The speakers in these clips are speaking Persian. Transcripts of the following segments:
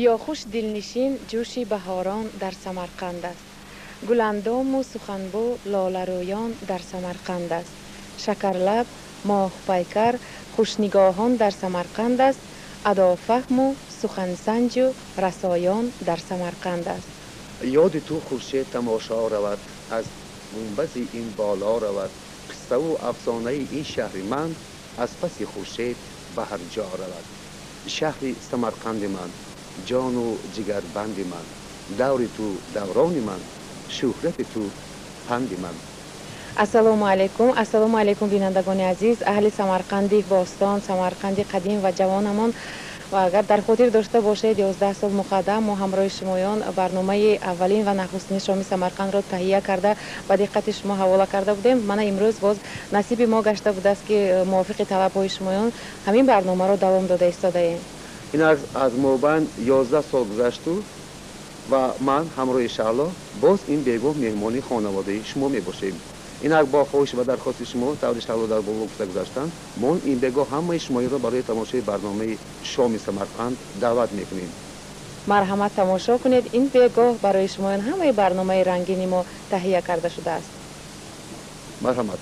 گیاهخوش دلنشین جوش بهاران در سمرقند است. گلاندام و سخنگو لاله رویان در سمرقند است. شکرلب ماه پیکر خوشنگاهان در سمرقند است. ادا فهم و سخن سنج و رسایان در سمرقند است. یاد تو خورشید تماشا رود، از گنبد این بالا رود. قصه و افسانه این شهر من، از پس خورشید به هر جا رود. شهر سمرقند من، جان و جگر بند من. دور تو دوران من، شهرت تو پند من. السلام علیکم بینندگان عزیز، اهل سمرقند باستان، سمرقند قدیم و جوانمان. و اگر در خاطر داشته باشید 11 سال مقدم ما همراه شمایان برنامه اولین و نخستین شامی سمرقند را تهیه کرده و دقت شما حواله کرده بودیم. من امروز باز نصیب ما گشته بوده است که موافق طلب های شمایان همین برنامه را دوام داده ایستاده ایم. این از مابین 11 سال گذشت و من همراه شعلا باز این بیگاه مهمانی خانواده شما میباشیم. این با خواهش و درخواست شما طور شعلا در بلوک گذاشتن ما این بیگاه همه شما را برای تماشای برنامه شام سمرقند دعوت میکنیم. مرحمت تماشا کنید، این بیگاه برای شما همه برنامه رنگین ما تهیه کرده شده است. مرحمت.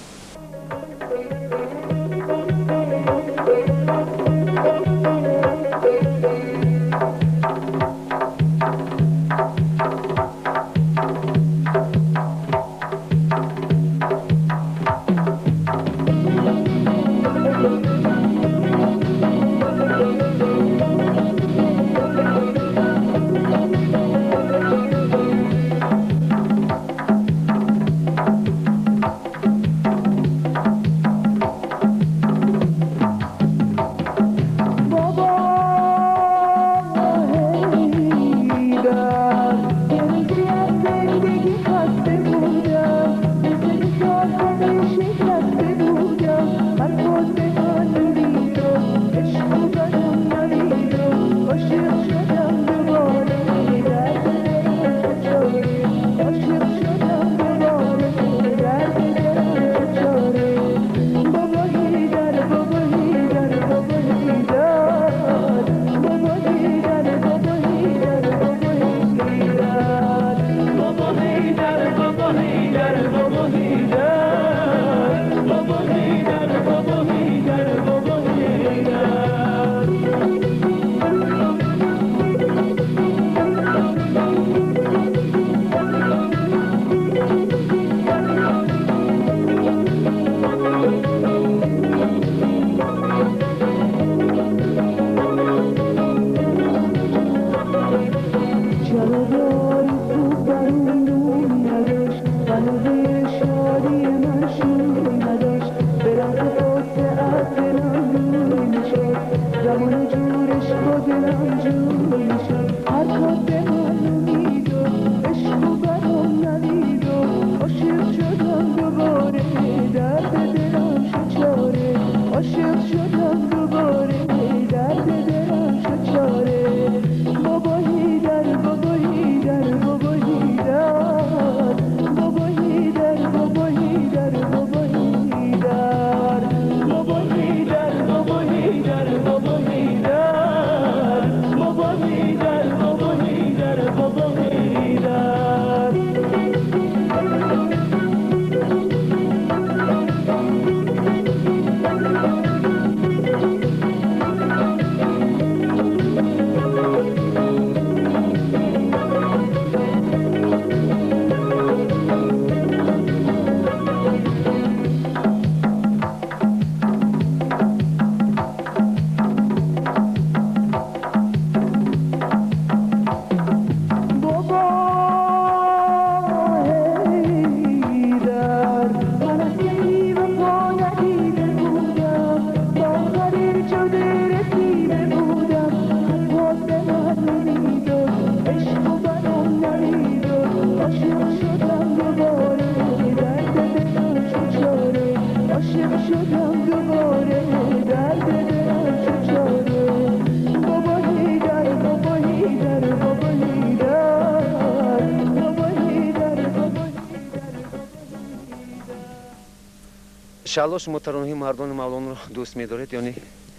شعلا شما ترانه‌های مردان مولان رو دوست می‌دارید یا نه؟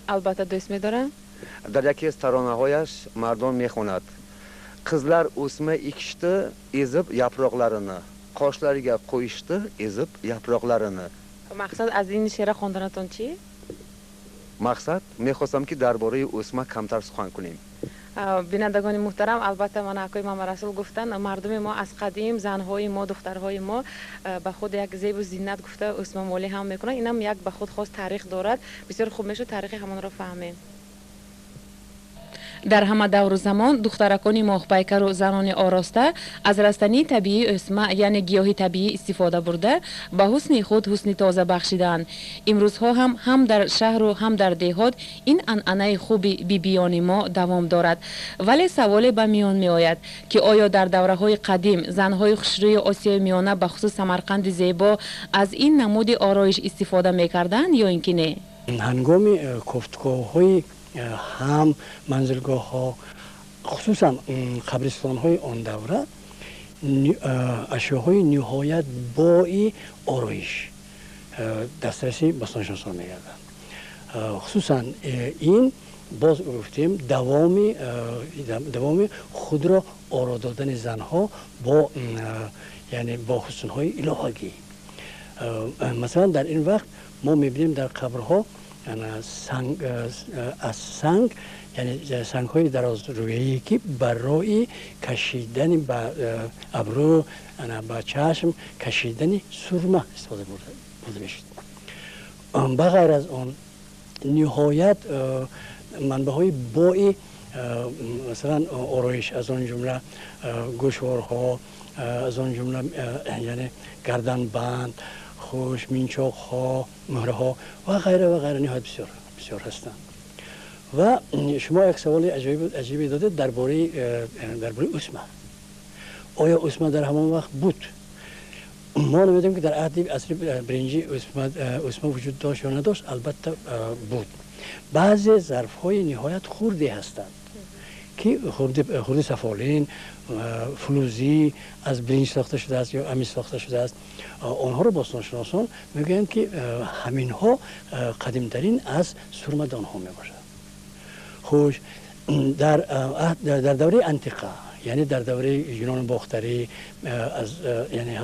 البته دوست می‌دارم. در یکی از ترانه‌هایش مردم میخواند qizlar o'sma ekishdi ezib yaproqlarini, qoshlariga qo'yishdi ezib yaproqlarini. مقصد از این شعر خواندنتون چی؟ مقصد میخواستم که درباره اوسما کمتر سخن کنیم. بینندگان محترم، البته من اکوی مام رسول گفتن مردم ما از قدیم زنهای ما دخترهای ما به خود یک زیب و زینت گفته اوسما مالی هم میکنن. اینم یک به خود خاص تاریخ دارد. بسیار خوب میشه تاریخ همان را فهمیم. در همه دور و زمان دخترکان ماهپیکر و زنان آراسته از رستنی طبیعی اوسما یعنی گیاهی طبیعی استفاده برده به حسن خود حسن تازه بخشیدند. امروزها هم در شهر و هم در دهات این عنعنه خوب بیبیان ما دوام دارد. ولی سوال به میان می آید که آیا در دوره های قدیم زنهای خوشروی آسیای میانه به خصوص سمرقند زیبا از این نمود آرایش استفاده میکردند یا اینکه نه؟ هنگام کفتگاه‌های هم منزلگاه ها خصوصا قبرستان های آن دوره اشیاءهای نهایت با آرایش دسترسی بستانشناسان می‌گردند. خصوصا این باز گفتیم دوام خود را آرا دادن زنها با یعنی با حسن‌های الهی. مثلا در این وقت ما می‌بینیم در قبرها از سنگ یعنی سنگ های دراز رویی که برای کشیدن به ابرو به چشم کشیدن سرمه استفاده برده میشد. بغیر از آن نهایت منبع های بای مثلا آرایش از آن جمله گوشوارها از آن جمله یعنی گردن بند خوش مینچاق ها مهره ها و غیره نهایت بسیار هستند. و شما یک سوال عجیبی داده درباره اوسما. آیا اوسما در همان وقت بود؟ ما نمیدونیم که در عصر برنجی اوسما وجود داشت یا نداشت. البته بود. بعضی ظرف های نهایت خردی هستند که خرد سفالین فلوزی از برنج ساخته شده است یا امیز ساخته شده است. آنها را باستانشناسان میگویند که همین ها قدیمترین از سرمدان ها میباشد. خوش در دوره انتیقه یعنی در دوره یونان باختری از یعنی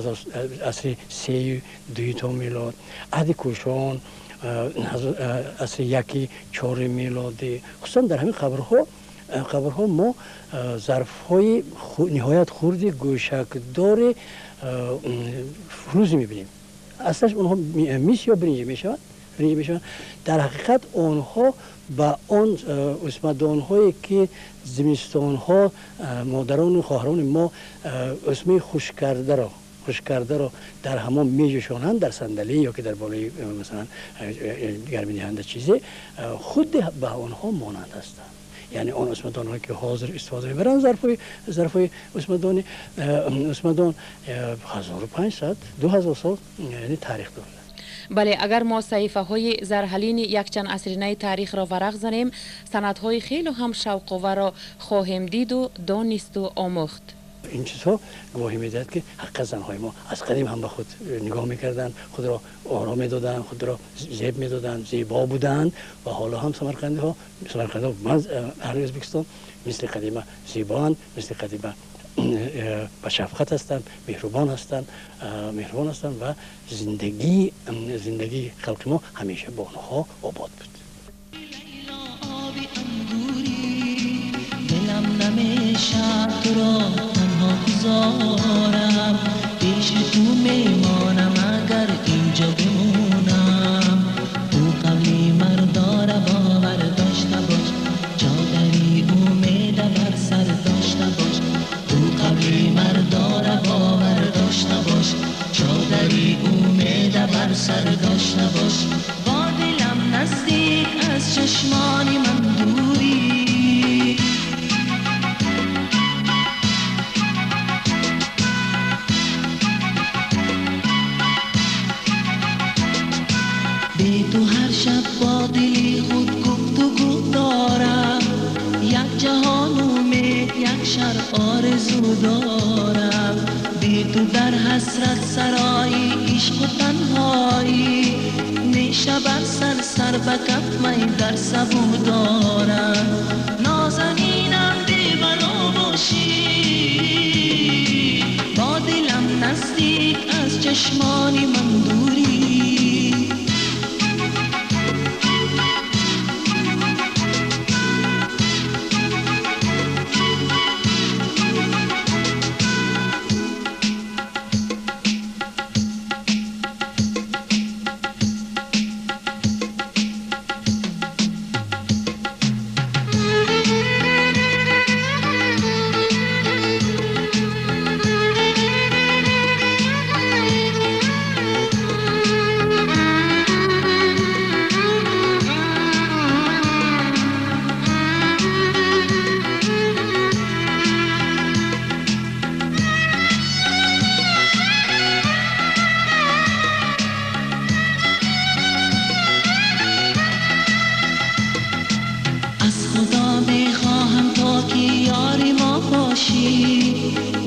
عصر 32 میلاد عهد کوشان عصر 1-4 میلادی خصوصا در همین قبرها ما ظرف‌های نهایت خرد گوشکدار فلوزی می‌بینیم. اصلاش اونها میش یا برنجی میشوند. در حقیقت آنها با آن اوسمادان‌هایی که زمستان‌ها مادران و خواهران ما اوسمه خوش کرده را در حمام میجوشانند در صندلی یا که در بالای مثلا گرمی دهنده چیزی خود به آنها مانند هستند. یعنی آن اوسمادان هایی که حاضر استفاده میبرند ظرفای اوسمادان 1500-2000 سال یعنی تاریخ دارد. بله، اگر ما صحیفه های زرحلین یک چند عصرینه تاریخ را ورق زنیم سندهای خیلی هم شوق‌آور را خواهیم دید و دانست و آموخت. این چیزها گواهی میدهد که حق زنهای ما از قدیم هم به خود نگاه میکردن، خود را آرام میدادن، خود را زیب میدادن، زیبا بودند و حالا هم سمرقندی ها من اهل ازبکستان مثل قدیمه زیبان، مثل قدیمه با شفقت هستند، مهربان هستند و زندگی خلق ما همیشه با آنها آباد بود. دلم نمیشه تو را تنها گذارم، پیش تو میمانم اگر اینجا بمونم. تو قبلی مردار باور داشته باش، جا داری امید بر سر داشته باش. تو قبلی مردار باور داشته باش، جا داری امید بر سر داشته باش. با دلم نزدیک از چشمانی من دوری، تو هر شب با دلی خود گفتگو دارم. یک جهان امید، یک شهر آرزو دارم. بی تو در حسرت سرایی عشق و تنهایی، شود سر به کف می در سبو دارم نازنینم دیوانا باشی با دلم نزدیک از چشمانی من دوری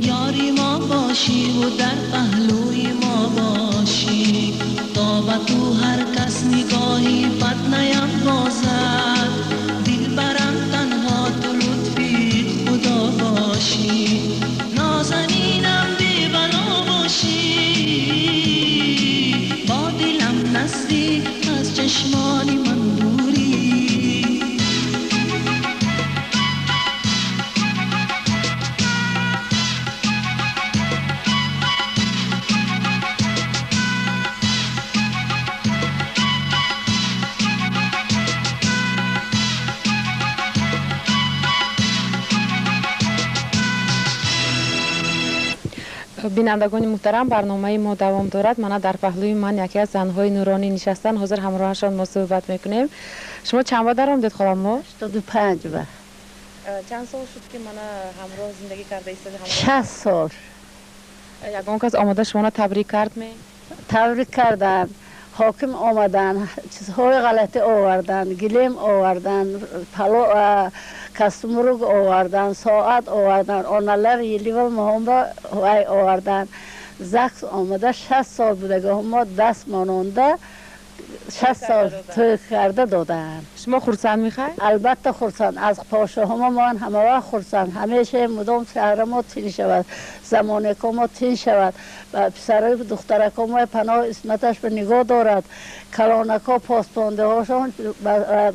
یاری ما باشی و در پهلوی ما باشی تا به تو هر کس نگاهی بد نیندازد دل برم تنها تو لطفی خدا باشی نازنینم دیوانا باشی با دلم نزدیک از چشمانی من دوری بینندگان محترم برنامه ما دوام دارد. من در پهلوی من یکی از زنهای نورانی نشستن حاضر همراهشان ما صحبت میکنیم. شما چند بار در آمدید خالم ما؟ 85 بار. چند سال شد که من همراه زندگی کرده ایستاد؟ 60 سال. یگان کس آمده شما را تبریک کرد می؟ تبریک کردن. حاکم آمدن، چیزهای غلطی آوردن، گلیم آوردن، پلو کستمرگ آوردن، ساعت آوردن، آنالر یلیول مهمبا وای آوردن. زکس آمده 60 سال بوده ما دست مانونده 60 سال توی کرده دادن. شما خرسند میخوای؟ البته خرسند. از پاشه همه ما همه وقت خرسند. همیشه مدام شهر ما تین شود، زمانه که ما تین شود و پسرای دخترک ما پناه اسمتش به نگاه دارد. کلانکا پاسپانده هاشون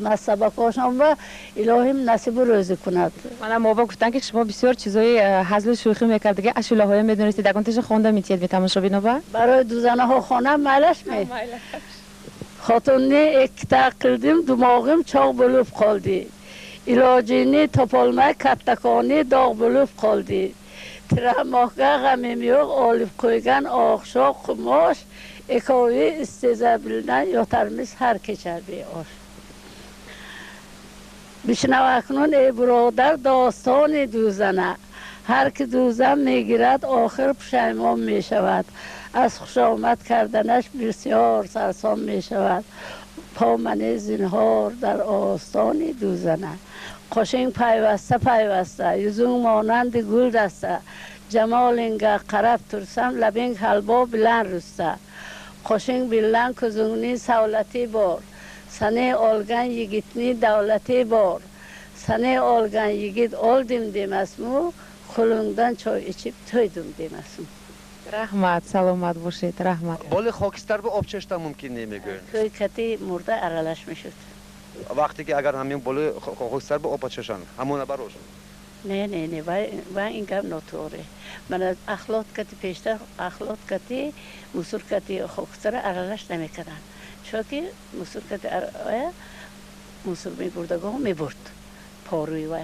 مصبک هاشون و الهیم نصیب روزی کند. من موقع گفتن که شما بسیار چیزای هزل شوخی میکرد دیگه اشوله های میدونستید اگانتش خونده میتید به تماشا بینو برای دو زنه ها خانه مالش می خاتونی اکتا قلدیم دماغیم چاق بلوف قلدی ایلاجینی تپالمه کتکانی داغ بلوف قلدی ترماخگه غمیمیوغ آلیف کویگن آخشاق خماش اکاوی استیزه بلدن یا ترمیز هر کچر بی آش بشنو اکنون ای برادر داستان دوزنه هر که دوزن میگیرد آخر پشیمان میشود از خوش آمد کردنش بسیار سرسام می شود پامنه زنهار در آستان دوزنه قشنگ پیوسته پیوسته یزون مانند گل دسته جمال اینگه قرب ترسم لبینگ حلبا بلند رسته قشنگ بلند کزونی سولتی بار سنه آلگن یگیتنی دولتی بار سنه آلگن یگیت آل دیم دیم اسمو خلوندن چای اچیب توی دیم دیم اسمو رحمت سلامت باشید رحمت. بال خاکستر به آب چشتن ممکن نمیگن. توی کتی مرده ارالش میشد. وقتی که اگر همین بال خاکستر به آب چشن همون براش. نه و این کم نطوره. من از اخلاط کتی پیشتر اخلاط کتی مسور کتی خاکستر ارالش نمیکردن. چون که مسور کتی مسور میبردگاه میبرد پاروی وای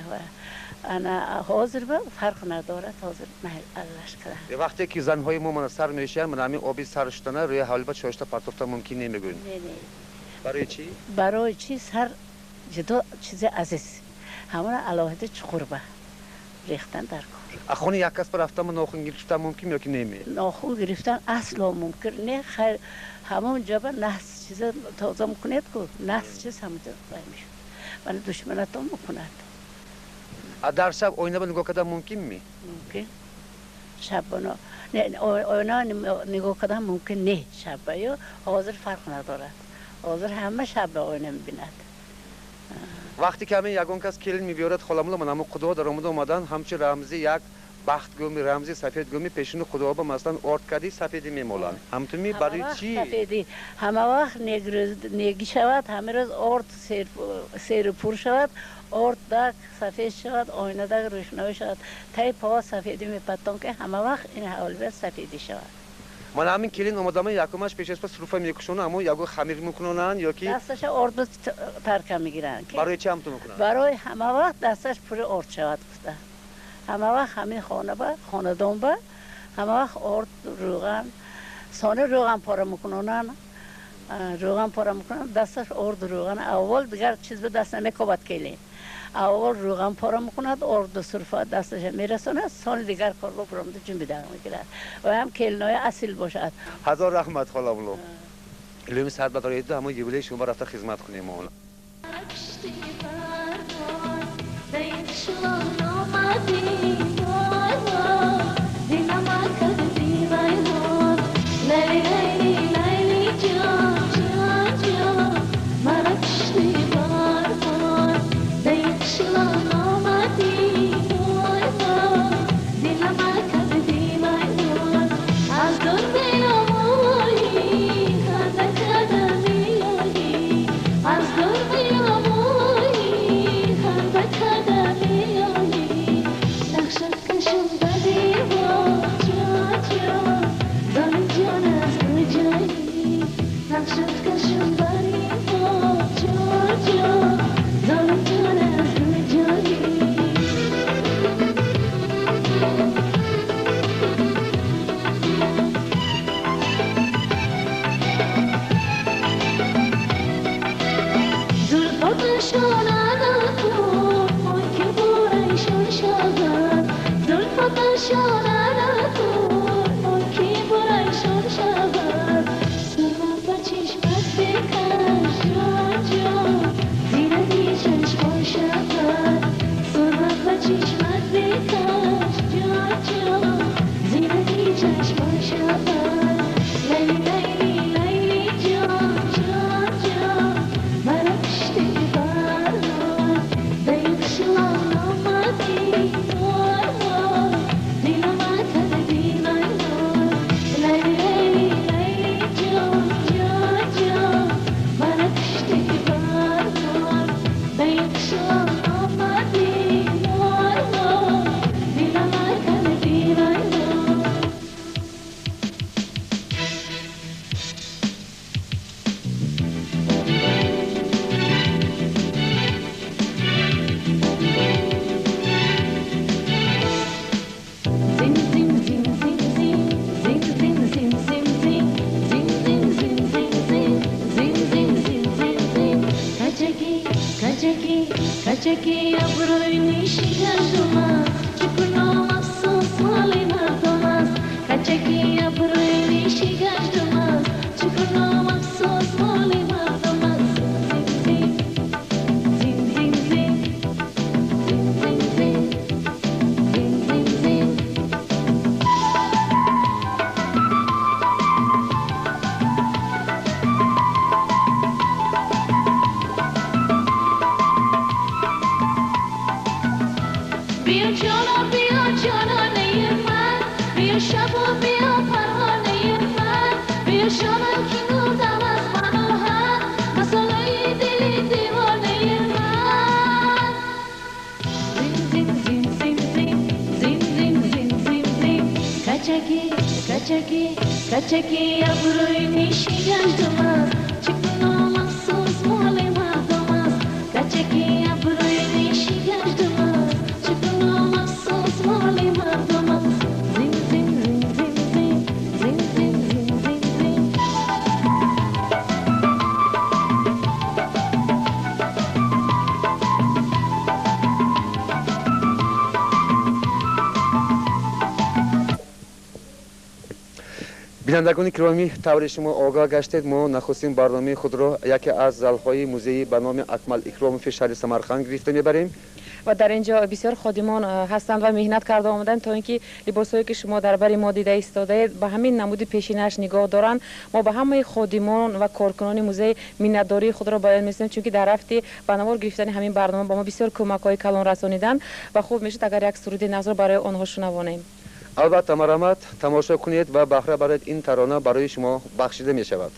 انا حاضر به فرق ندارد حاضر محل علش کردن. وقتی که زنهای ما سر میشن من همین آبی سرشتنه روی حلبه چاشته پرتوفته ممکن نمیگن. نه. برای چی؟ برای چی سر جدا چیز عزیز همون علاهده چخوربه ریختن در کار. اخوانی یک کس پر رفتم ناخن گرفتن ممکن یا که نمی؟ ناخن گرفتن اصلا ممکن نه خیر همون جبه نحس چیز تازه مکنید که نحس چیز همون جبه میشون من دشمنتان مکند. در شب آینه به نگاه کردن ممکن می؟ ممکن. شب نه آینه نگاه کردن ممکن نه شب یا حاضر فرق ندارد. حاضر همه شب به آینه میبیند. وقتی که همین یگان کس کلین میبیارد خالمولا من همون خدا در آمده اومدن همچه رمزی یک بخت گومی رمزی سفید گومی پیشون خدا با مثلا ارد کردی سفیدی میمولن همتون برای چی سفیدی همه وقت نگی شود، همه روز ارد سیر پور شود، ارد دک سفید شود، آینه دک روشنایی شود، تای پا سفیدی میپتان که همه وقت این حال سفیدی شود. من همین کلین اومدم یکمش پیش از پس روفا میکشونه اما یگو خمیر میکنن یا کی دستش ارد ترکه میگیرن. برای چی همتون میکنن؟ برای همه وقت دستش پر ارد شود گفته. همه وقت همین خانه دنبه همه وقت ارد روغن سانه روغن پاره میکنن، روغن پاره میکنن دستش ارد روغن اول دیگر چیز به دست نمیکوبد کلین. اول روغن پاره میکند ارد صرفا دستش میرسونه سال دیگر کار با برامده جنبی دقیق میگیرد و هم کلینای اصیل باشد. هزار رحمت خالمولو علوم سر بدارید همون یوبیلی شما رفته خدمت کنیم مولا Kachaki abroini shiganduma chikuno afsos mali mardomas Kachaki abroini shiganduma chikuno afsos mali mardomas Zin zin zin zin zin zin zin zin zin بیا جانا نیمن بیا شب و بیا پروانه من بیا شانا که نودم از من و هم مسئله دلی دیوانه من زین زین زین زین زین زین زین زین زین کچکی کچکی کچکی ابروی میشیگندم از چکنو مخصوص مال مردم است کچکی ابروی میشیگندم از چکنو مخصوص مال مردم است زین زین زین زین زین زین زین زین زین زین بینندگان گرامی طور شما آگاه گشتید ما نخستین برنامه خود را یکی از زالهای موزه‌ای به نام اکمل اکراموف شهر سمرقند گرفته میبریم و در اینجا بسیار خادمان هستند و مهنت کرده آمدند تا اینکه لباسایی که شما در بر ما دیده ایستاده به همین نمود پیشینش نگاه دارند. ما به همه خادمان و کارکنان موزه منتداری خود را بیان می‌کنیم چون که در رفته بنوار گرفتن همین برنامه با ما بسیار کمک‌های کلان رسانیدند و خوب میشه اگر یک سرود نظر برای آنها شنوانیم. البته مرحمت تماشا کنید و بهره برید. این ترانه برای شما بخشیده می شود.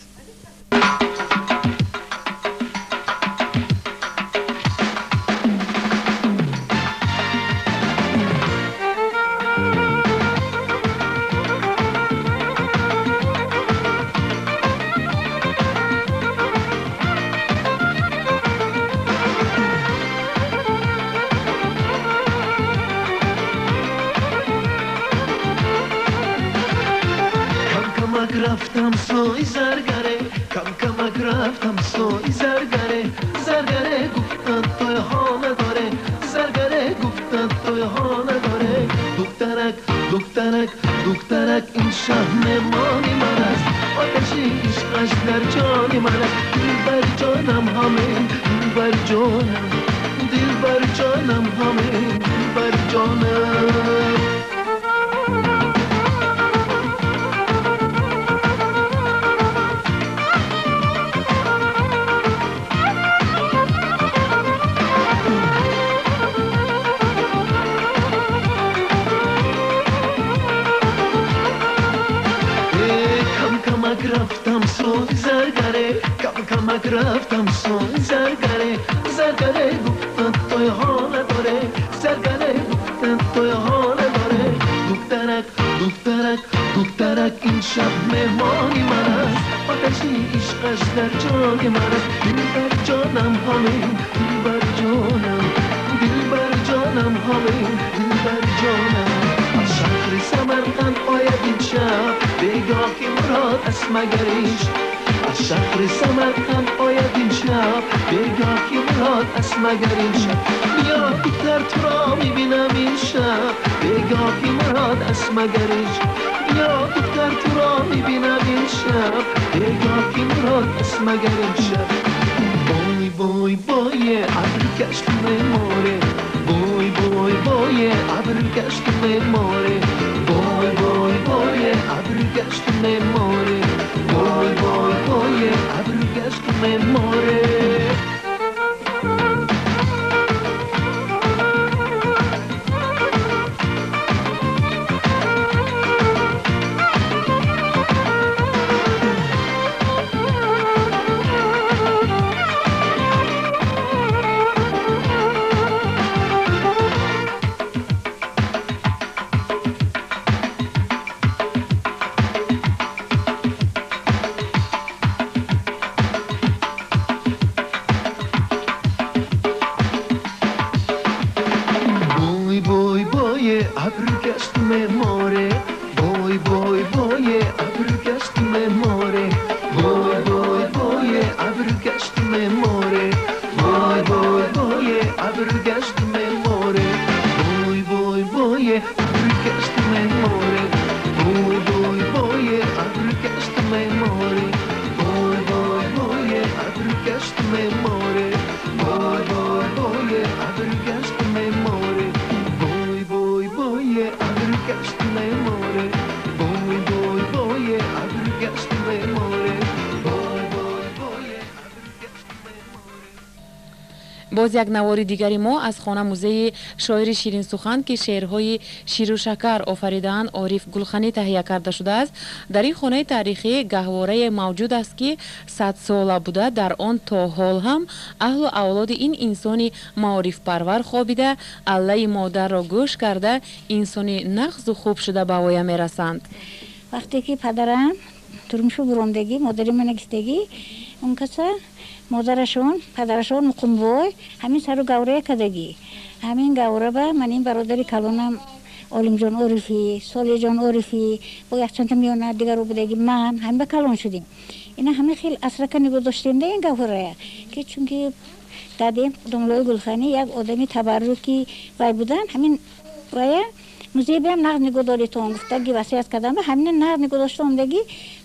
رفتم سوی زرگره کمک رفتم سوی زرگره گفتن توی ها نداره زرگره گفتن توی ها نداره دخترک این شهر مهمانی من است آتشی عشقش در جان من است دلبر جانم همین دلبر جانم همین دلبر جانم رفتم سوی زرگره کمک رفتم سوی زرگره گفتن توی ها نداره زرگره گفتن توی ها نداره دخترک این شب مهمانی من است آتشی عشقش در جان من است دلبر جانم همین دلبر جانم همین دلبر جانم از شهر سمرقند آید این شب بگاه مراد است مگریش از شهر سمرقند آید این شب بگاه مراد است مگریش بیا دختر تو را میبینم این شب بگاه مراد است مگریش بیا دختر تو را میبینم این شب بگاه مراد است مگریش بوی ابر گشت میماره بوی ابر گشت میماره بوی ابر گشت میماره بوی ابر گشت میماره باز یک نواری دیگری ما از خانه موزه شاعر شیرین سخن که شعرهای شیر و شکر آفریدن عارف گلخانی تهیه کرده شده است. در این خانه تاریخی گهواره موجود است که 100 ساله بوده. در آن تا حال هم اهل و اولاد این انسانی معارف پرور خوابیده الله مادر را گوش کرده انسانی نغز و خوب شده به وی میرسند. وقتی که پدرم ترمشو براندگی مادری من گستگی اون کسا مادرشون پدرشون مقنبوی همین سر گوره کدگی همین گوره با من این برادری کلونم عالم جان عارفی سالی جان عارفی با یک چند تا میونه دیگر رو بودگی من همین به کلون شدیم. اینا همه خیلی اثر کنی گذاشتیم ده این گوره که چون که دادیم دملای گلخانی یک آدمی تبرکی وای بودن همین وای музей بیام نقد نگهداری تون گفتگی وصیت کردم همین نقد نگهداشتم دیگه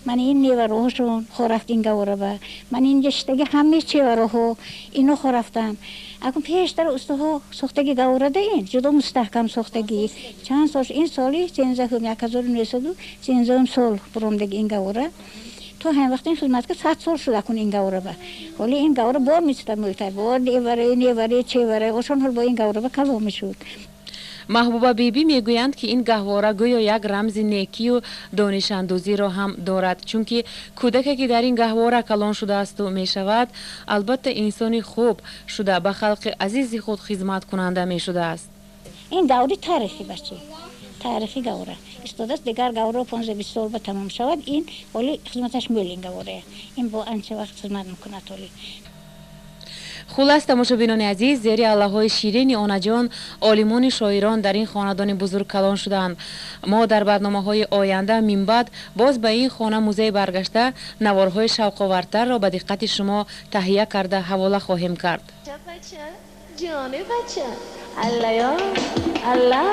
من این نیوروهاشون خورفت این گوره با من این جشتگی همه چی وروه اینو خورفتم اگه پیشتر استوها سختگی گوره دین جدا مستحکم سختگی چند سال این سالی 1913 سال برام دیگه این گوره تو هم وقتی خدمت که 100 سال شده کن این گوره با ولی این گوره با میشد ملتر با نیوره چه وشون حال با این گوره با کلام میشد. محبوبه بیبی میگویند که این گهواره گویا یک رمز نیکی و دانش اندوزی را هم دارد چونکه کودکی که در این گهواره کلان شده است و می شود البته انسانی خوب شده به خلق عزیز خود خدمت کننده می شده است. این گوره تاریخی بچه تاریخی گوره استاد است دیگر گوره 15-20 سال به تمام شود این ولی خدمتش میل این گوره این با انچه وقت خدمت میکنه تولی. خلاص تماشابینان عزیز زیر الله‌های شیرین آنجان عالمان شاعران در این خاندان بزرگ کلان شدند. ما در برنامه‌های آینده من بعد باز به این خانه موزه برگشته نوارهای شوق‌آورتر را به دقت شما تهیه کرده حواله خواهیم کرد. جان بچه الله یا الله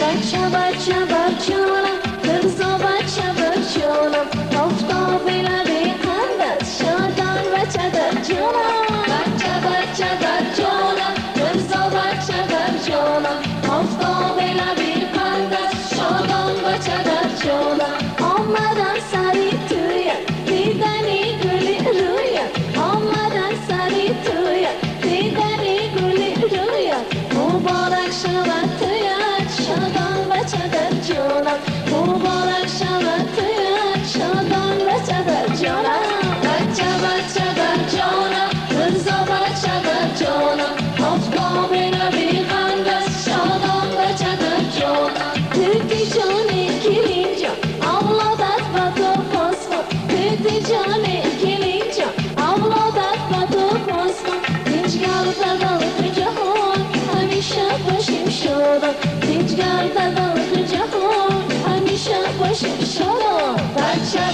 بچه بچه‌انم برزا بچه‌انم آفتاب لبی خندت شادان بچه در جانم بچه در جانم برزا بچه در جانم آفتاب لبی خندت شادان بچه در جانم آمدن سری توی دیدنی گلی روی آمدن سری توی دیدنی گلی روی مبارک شود تویت شادان بچه در جانم مبارک شود تویت شادان بچه در جانم بچه در جانم رضا بچه در جانم آفتاب نبی خندت شادان بچه در جانم ترکی جانی کلین جان اولادت با تو پاس کن ترکی جانی کلین جان اولادت با تو پاس کن دینجگر دادالق جهان همیشه باشیم شادان دینجگر دادالق جهان همیشه باشیم شادان بچه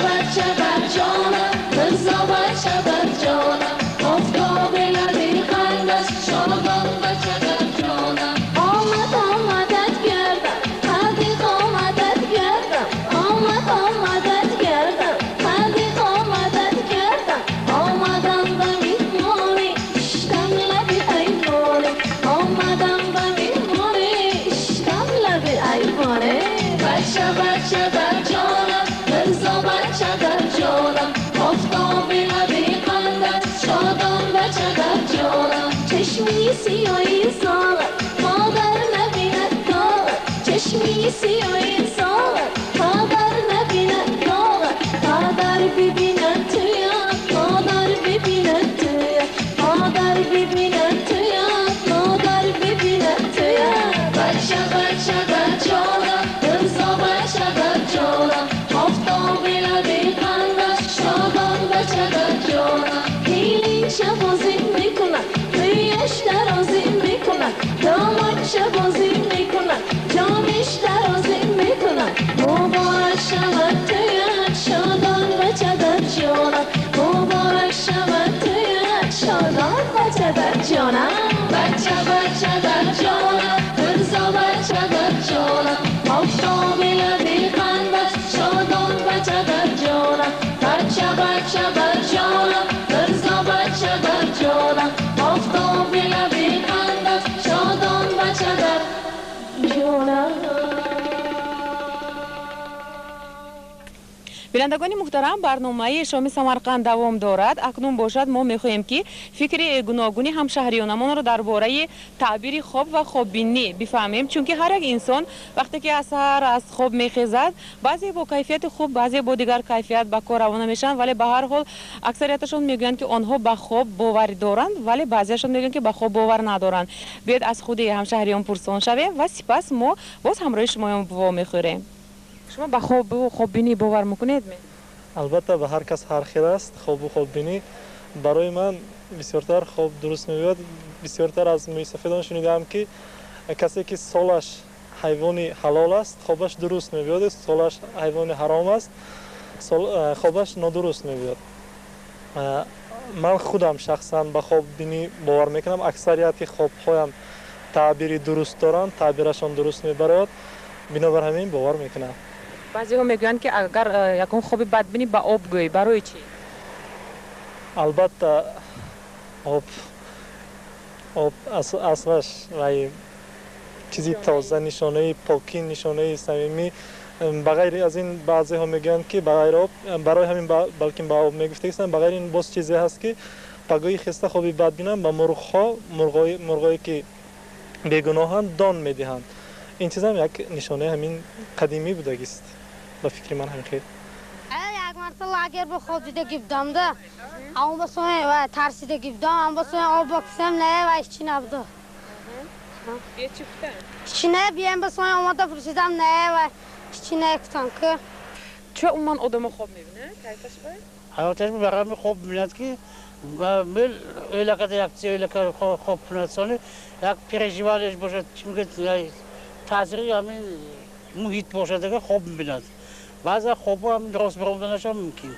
در جانم رضا بچه در جانم آفتاب لبی خندت شادان بچه در جانم آمدت گردم حدیق آمدت گردم آمدت گردم حدیق آمدت گردم آمدم به میهمانی اشتم لبی ایوانه آمدم به میهمانی اشتم لبی ایوانه بچه در جانم رضا بچه در جانم آفتاب لبی خندت شادان بچه در جانم چشمی سیاهی سالت مادر نبیند داغت چشمی سیاهی سالت مادر نبیند داغت مادر ببیند تویت مادر ببیند تویت مادر ببیند تویت مادر ببیند تویت بچه در جانم رضا بچه در جانم آفتاب لبی خندت شادان بچه در جانم هیلین شبازی میکنن رویش درازی میکنن داماد شبازی میکنن جامش درازی میکنن مبارک شود تویت شادان بچه در جانم مبارک شود تویت شادان بچه در جانم بچه در جانم رضا بچه در جانم آفتاب لبی خندت شادان بچه در جانم بچه در جانم رضا بچه در جانم آفتاب لبی خندت شادان بچه در جانم. بینندگان محترم برنامه شام سمرقند دوام دارد. اکنون باشد ما میخواهیم که فکر گوناگونی همشهریانمان را درباره تعبیر خواب و خواببینی بفهمیم چونکه هر یک انسان وقتی که از سحر از خواب میخیزد بعضی با کیفیت خوب بعضی با دیگر کیفیت به کار روانه میشن ولی به هر حال اکثریتشون میگویند که آنها به خواب باور دارند ولی بعضیشون میگویند که به خواب باور ندارند. بیاید از خود همشهریان پرسان شویم و سپس ما باز همراه شما با میخوریم. شما به خواب و خواببینی باور میکنید؟ البته به هر کس هر خیر است. خواب و خواببینی برای من بسیارتر خواب درست میاد. بسیارتر از میسفیدان شنیدم که کسی که سالش حیوانی حلال است خوابش درست میاد، سالش حیوانی حرام است خوابش نادرست میاد. من خودم شخصا به خواب بینی باور میکنم اکثریت خوابهایم تعبیری درست دارن تعبیرشان درست میبرد بنابر همین باور میکنم بعضی‌ها میگویند که اگر یکون خوب بدبینی به آب گویی برای چی؟ البته آب اصلش و چیزی تازه نشانه پاکی نشانه صمیمی بغیر از این بعضی ها میگن که بغیر آب برای همین بلکه با آب میگفته هستن بغیر این باز چیزی هست که پگاهی خسته خوابی بد بینن به مرغایی که بیگناهند دان میدهند این چیز هم یک نشانه همین قدیمی بودگی است به فکر من همین خیلی یک مرتبه اگر به خود دیده گفتم ده اما بسونه و ترسیده گفتم اما بسونه آب بکسم نه و ایشچی نبوده یه چی بودن؟ ایشچی نه بیایم بسونه آماده پرسیدم نه و ایشچی نه کتن که چه اون آدم خواب میبینه؟ کیفش باید؟ حیاتش برای خوب میبیند که مل öyle kadar yakçı öyle kadar kooperasyonu yak perejivaliş boşa çünkü tasiri yani muhit boşa da خوب میبیند بعضی خوب هم درست برامدنش هم ممکن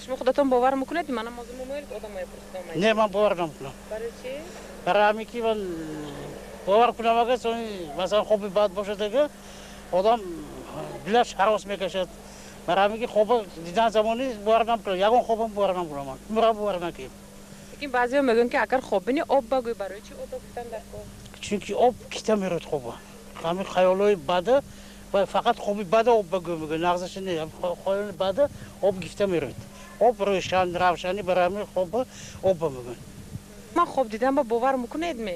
شما خودتون باور میکنید منم موضوع میمونید آدمای پرسیدم نه من باور نمیکنم برای چی؟ برای همین که من باور کنم اگه مثلا خوبی بد باشه دیگه آدم دلش هراس میکشد برای همین که خوب دیدن زمانی باور نمیکنم یکون خوبم باور نمیکنم من میرم باور نکنم لیکن بعضیا میگن که اگر خوب بینی آب بگوی برای چی آب گفتن در خواب چون آب کیتا میرد خوبه همین خیالای بده و فقط خوبی بده آب بگوی میگه نغزش نه خیال بده آب گفته میرد آب روشنی برای همین خوبه آب میگن من خوب دیدم با باور میکنید می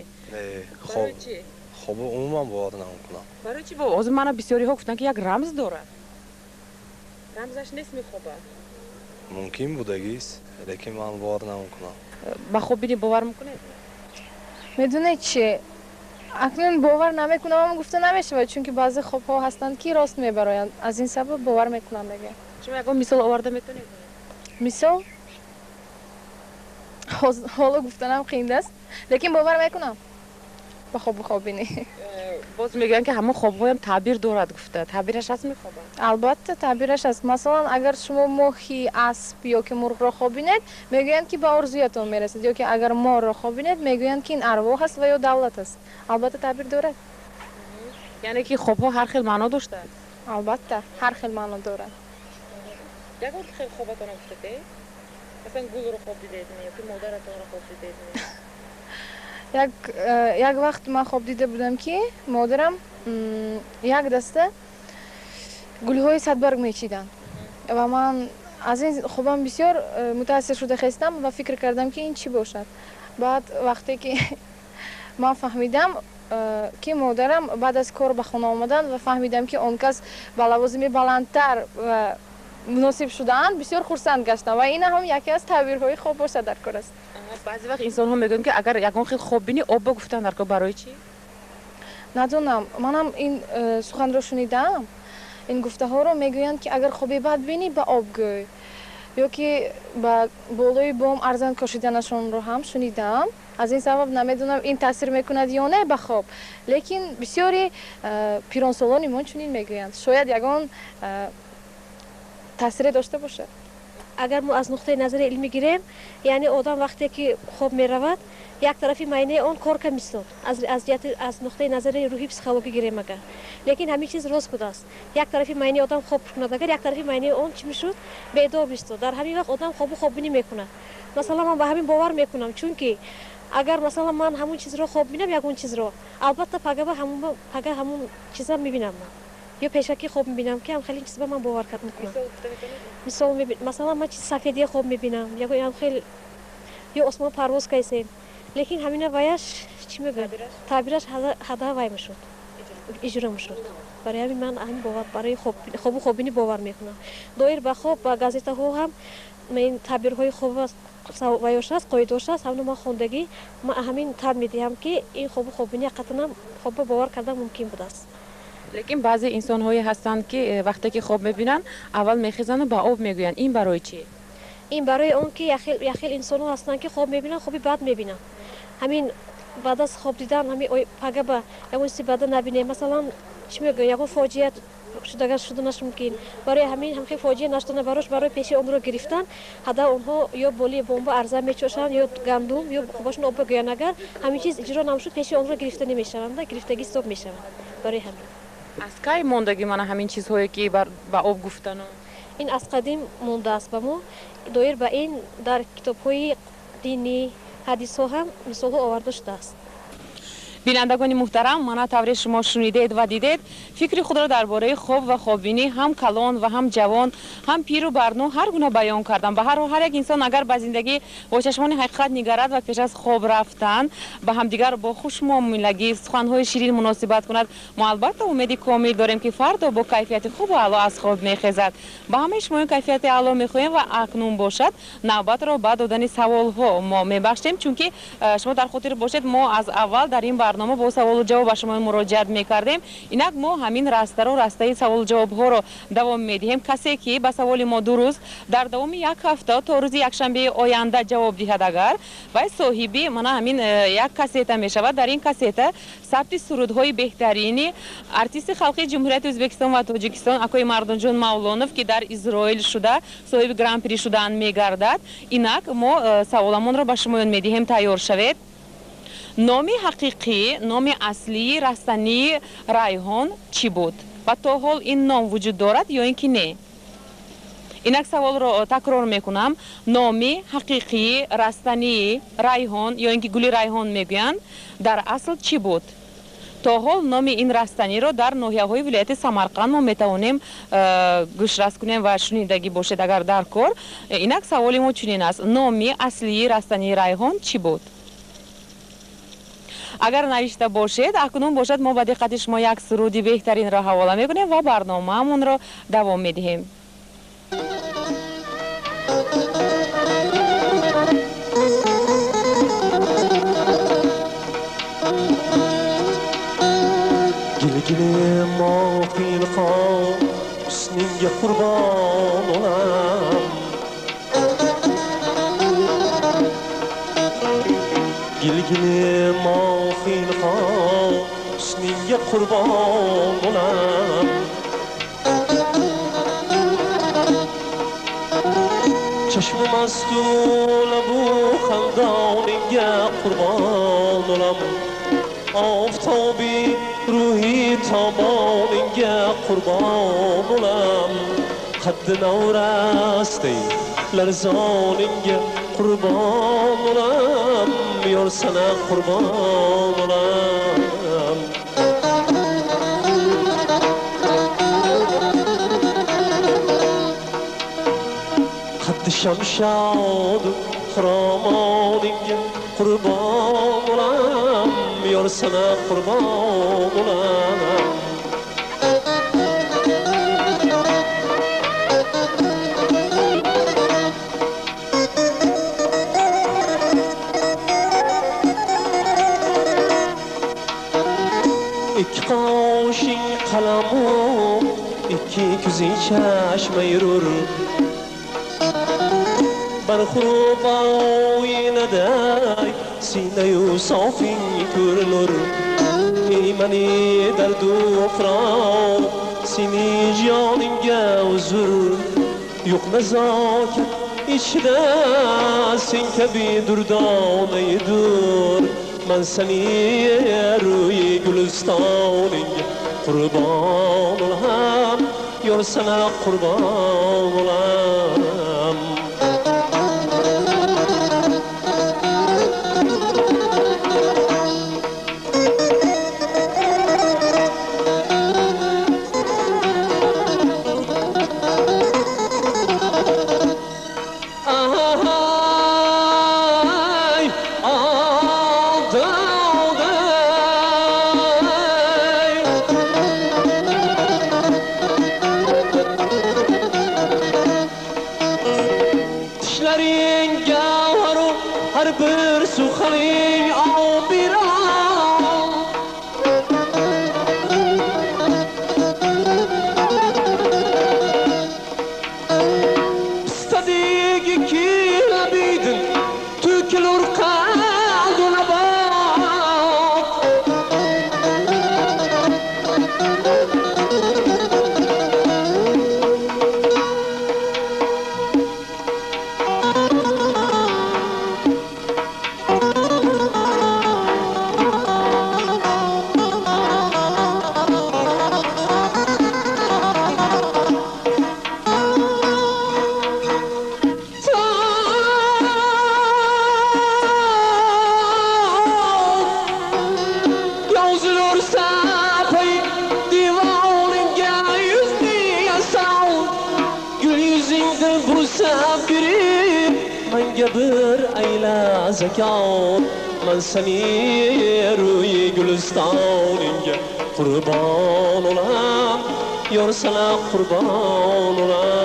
خوب برای چی خوب عموما باور نمیکنم برای چی با از من بسیاری ها گفتن که یک رمز داره رمزش نیست می خوبه ممکن بودگی است لیکن من باور نمیکنم با خوب بینی باور میکنید میدونید چی اکنون باور نمیکنم اما گفته نمیشه چون که بعضی خوب ها هستند که راست میبرایند از این سبب باور میکنم دیگه شما یکم مثال آورده میتونید مثال حالا گفتنم خیلی است لیکن باور میکنم با خوب بینی باز میگن که همه خواب هم تعبیر دارد گفته تعبیرش هست میخوابه البته تعبیرش هست مثلا اگر شما ماهی اسب یا که مرغ را خوابینید میگویند که به آرزویتون میرسید یا که اگر مار را خوابینید میگویند که این ارواح است و یا دولت است البته تعبیر دارد یعنی که خواب ها هر خیل معنا داشته البته هر خیل معنا دارد یک وقت خیلی خوابتون افتاده مثلا گل رو خواب دیدید یا که مادرتون رو خواب دیدید یک وقت من خواب دیده بودم که مادرم یک دسته گل‌های صدبرگ میچیدن و من از این خوابم بسیار متاثر شده خستم و فکر کردم که این چی باشد بعد وقتی که من فهمیدم که مادرم بعد از کار به خانه آمدن و فهمیدم که اون کس با لوازم بلندتر و مناسب شدن بسیار خرسند گشتم و این هم یکی از تعبیرهای خواب باشه در کار است بعضی وقت انسان ها میگن که اگر یکون خیلی خوب بینی آب گفتن در کار برای چی؟ ندونم منم این سخن رو شنیدم این گفته ها رو میگویند که اگر خوبی بد بینی به آب گوی یا که با بالای بام ارزن کشیدنشون رو هم شنیدم از این سبب نمیدونم این تاثیر میکند یا نه به خواب لیکن بسیاری پیرانسالان ایمان چنین میگویند شاید یگان تاثیر داشته باشه اگر ما از نقطه نظر علمی گیریم یعنی آدم وقتی که خواب می رود یک طرفی معنی اون کار کم است از نقطه نظر روحی پسیکولوژی گیریم اگر لیکن همین چیز راست بوده است یک طرفی معنی آدم خواب کند اگر یک طرفی معنی اون چی میشد بیدار میشد در همین وقت آدم خواب بینی میکنه مثلا من به همین باور میکنم چون که اگر مثلا من همون چیز رو خواب بینم یک اون چیز رو البته پگاه همون چیزا میبینم یا پیشکی خواب میبینم که هم خیلی چیز به من باور کرد میکنم مثلا من چیز سفیدی خواب میبینم یا خیلی یا آسمان پرواز کیسه لیکن همین وایش چی میگن تعبیرش هدا وای میشد اجرا میشد برای همین من همین باور برای خواب بینی باور میکنم دایر به خواب با گازیتا ها هم این تعبیرهای خوب است وایش است قایداش است همون ما خوندگی ما همین تاب میدیم که این خواب بینی قطعا خوب باور کردن ممکن بود است لیکن بعضی انسان هایی هستند که وقتی که خواب میبینن اول میخیزن و با آب میگوین این برای چی؟ این برای اون که یخیل انسان ها هستند که خواب میبینن خوبی بد میبینن همین بعد از خواب دیدن همین پگه با یکون سی بد نبینه مثلا چی میگن یکون فاجعه шуданаш мумкин. Барои ҳамин ҳамхи фоҷиа наштана барош барои пеши онро гирифтан ҳада онҳо ё боли бомба арза мечошанд ё гандум ё бошон об гӯян агар ҳамин чиз иҷро намшуд пеши онро гирифтанӣ мешаванд гирифтагӣ ҳисоб мешаванд. Барои ҳамин аз кай мондагӣ мана ҳамин чизҳое ки ба об гуфтану ин аз қадим мондааст ба мо доир ба ин дар китобҳои динӣ ҳадисҳо ҳам мисолҳо оварда шудааст. бинандагони муҳтарам, мана тавре шумо шунидед ва дидед фикри худро дар бораи хоб ва хоббинӣ ҳам калон ва ҳам ҷавон, ҳам пиру барну ҳар гуна баён кардам. Ба ҳар ҳол ҳар як инсон агар ба зиндагӣ бо чашмони ҳақиқат нигарад ва пеш аз хоб рафтан ба ҳамдигар бо хушмуомилагӣ, суханҳои ширин муносибат кунад, мо албатта умеди комил дорем ки фардо бо кайфияти хубу аъло аз хоб мехезад. Ба ҳамаи шумо кайфияти аъло мехоҳем ва акнун бошад навбатро ба додани саволҳо мо мебахшем, чунки шумо дар хотир бошед мо аз аввал дар ин барнома бо саволу ҷавоб ба шумо муроҷиат мекардем. Инак мо ҳамин растаро растаи саволу ҷавобҳоро давом медиҳем. Касе ки ба саволи мо дуруст дар давоми як ҳафта то рӯзи якшанбеи оянда ҷавоб диҳад агар вай соҳиби мана ҳамин як касета мешавад. Дар ин касета сабти сурудҳои беҳтарини артисти халқи ҷумҳурияти Ӯзбекистон ва Тоҷикистон акои Мардонҷон Мавлонов ки дар Изроил шуда соҳиби гран-при шудаанд мегардад. Инак мо саволамонро ба шумоён медиҳем, тайёр шавед. номи ҳақиқӣ, номи аслии растании райҳон чӣ буд ва то ҳол ин ном вуҷуд дорад ё ин ки не? инак саволро такрор мекунам. номи ҳақиқии растании райҳон ё ин ки гули райҳон мегӯянд дар асл чӣ буд? то ҳол номи ин растаниро дар ноҳияҳои вилояти Самарқанд мо метавонем гӯшрас кунем ва шунидагӣ бошед агар дар кор. Инак саволи мо чунин аст: номи аслии растании райҳон чӣ буд? агар навишта бошед акнун бошад мо ба диққати шумо як суруди беҳтаринро ҳавола мекунем ва барномаамонро давом медиҳем. Gilgili mafil xon husninga qurbon olam Gilgili mafil xon husninga qurbon olam Chashmi mastu labu xandoningga qurbon olam Oftobi ruhi tomoningga qurbon olam Qaddi navrasti larzoningga qurbon olam Yor sana qurbon olam Qaddi shamshod xromoningga qurbon olam Yor sana qurbon olam İki qoshing qalamu ikki ko'zing chashma yurur Bir xurub oynaday sinayu sofing ko'rinur Ey mani dardu afron seni joningga uzr Yo'q nazokat ichida sen kabi durdonaydur Man seni ruyi gulistoningga qurbon olam Yor sana qurbon olam بر ایلا زکات من سنی روی گلستان اینجا قربان اولم یار سنا قربان اولم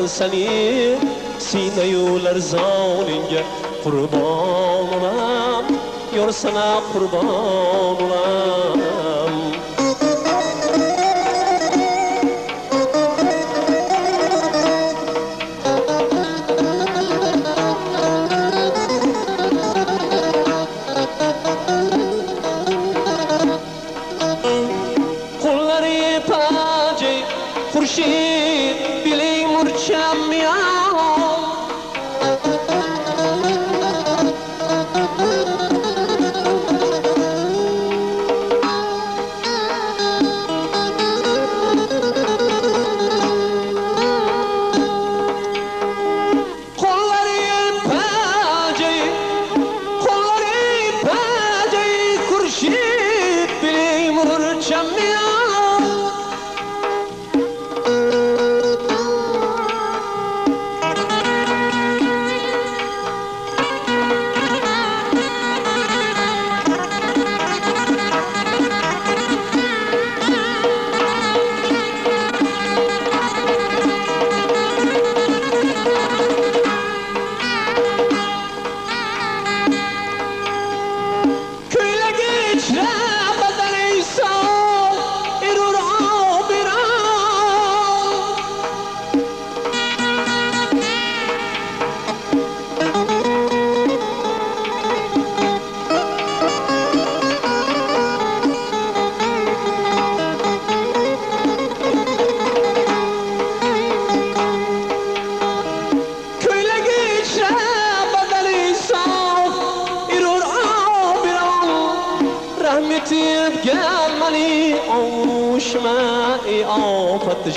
سنی سینه یو لرزان اینجا قربان اولم یار سنا قربان اولم قلری پاجی خورشید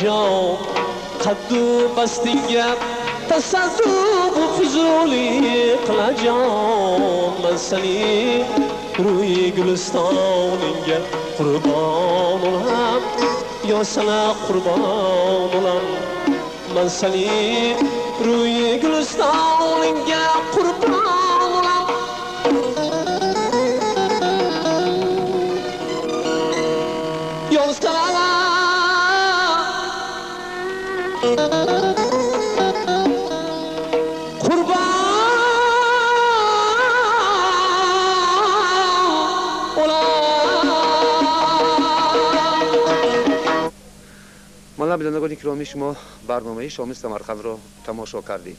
جام قدو بستنجم تصدق فضولی قلجام من سنی روی گلستان اینجا قربان اولم یا سنا قربان اولم من سنی روی گلستان اینجا قربان اولم یا سنا بینندگان گرامی شما برنامه شام سمرقند را تماشا کردید.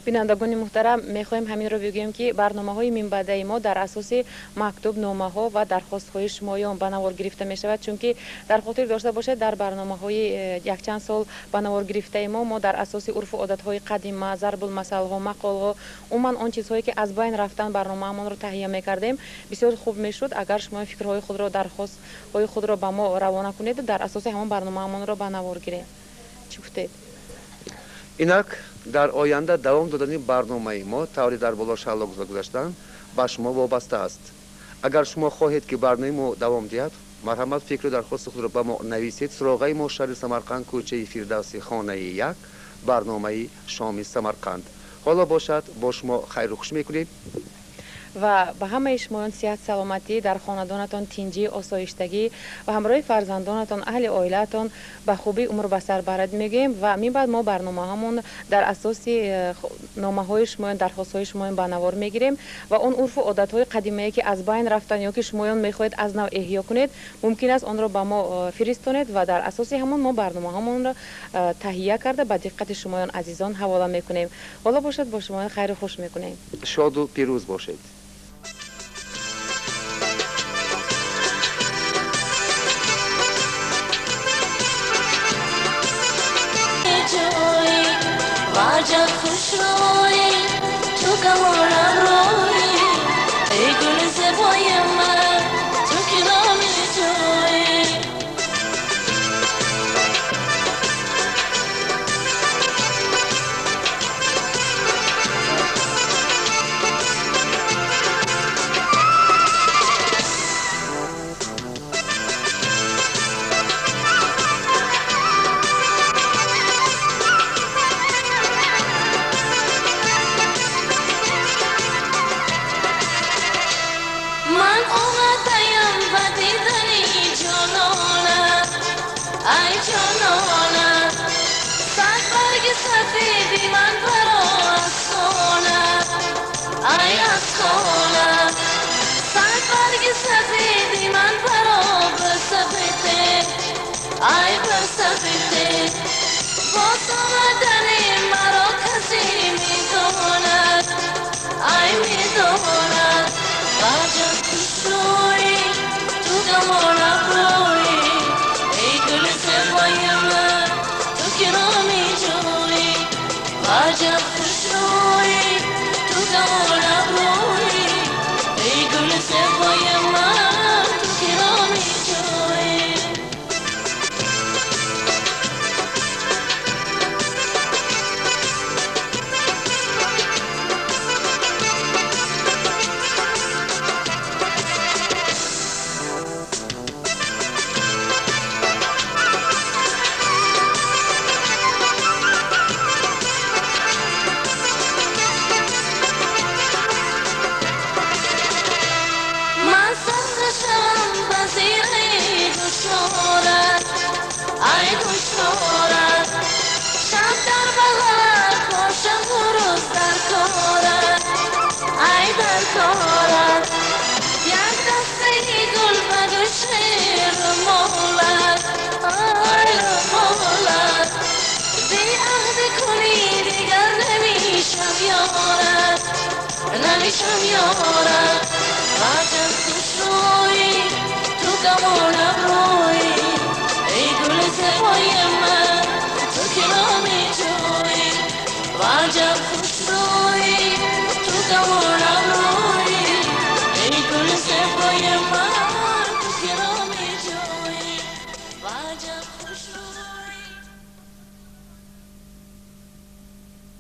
بینندگان محترم میخوایم همین رو بگوییم که برنامه‌های منبعی ما در اساس مکتوب نامه‌ها و درخواست‌های شمایان به نوار گرفته می‌شود، چون که در خاطر داشته باشید در برنامه‌های یک چند سال به نوار گرفته ما در اساس عرف و عادت‌های قدیمی، ضرب المثل‌ها، مقال‌ها، عموما آن چیزهایی که از بین رفتن برنامه‌مان رو تهیه می‌کردیم. بسیار خوب می‌شد اگر شما فکرهای خود را، درخواست‌های خود را به ما روانه کنید و در اساس همون برنامه‌مان را به نوار گیرید. چی گفتید؟ اینک در آینده دوام دادن برنامه ما طوری در بالا شلاق گذاشتن به شما وابسته است. اگر شما خواهید که برنامه ما دوام دهد، مرحمت فکر و درخواست خود را به ما نویسید. سراغه ما شهر سمرقند، کوچه فردوسی، خانه 1، برنامه شام سمرقند. حالا باشد با شما خیر و خوش میکنیم. و به همه شمایان صحت سلامتی در خاندانتان تینجی آسایشتگی و همراه فرزندانتان اهل عائلتان به خوبی عمر به سر برد میگیم و می بعد ما برنامه همون در اساس نامه های شمایان درخواست های شمایان به نوار میگیریم و اون عرف و عادت های قدیمی که از بین رفتن یا که شمایان میخواهید از نو احیا کنید ممکن است آن را به ما فرستانید و در اساس همون ما برنامه همون را تهیه کرده به دقت شمایان عزیزان حواله میکنیم. حالا باشد با شما خیر و خوش میکنیم. شاد و پیروز باشید. عجب خوش روی تو گمارم روی ای گل زبای من تو کلامی توی سفیدی من برا افسانه ای افسانه صد برگ سفیدی من برا بسفیده ای بسفیده باز آمدن مرا کسی میداند ای میداند عجب خوش روی تو گمانم روی ای گل زیبای من تو گرامی جوی عجب خوش روی تو گمانم روی ای گل زیبای من تو گرامی جوی نمیشم یارم عجب خوش روی تو گمان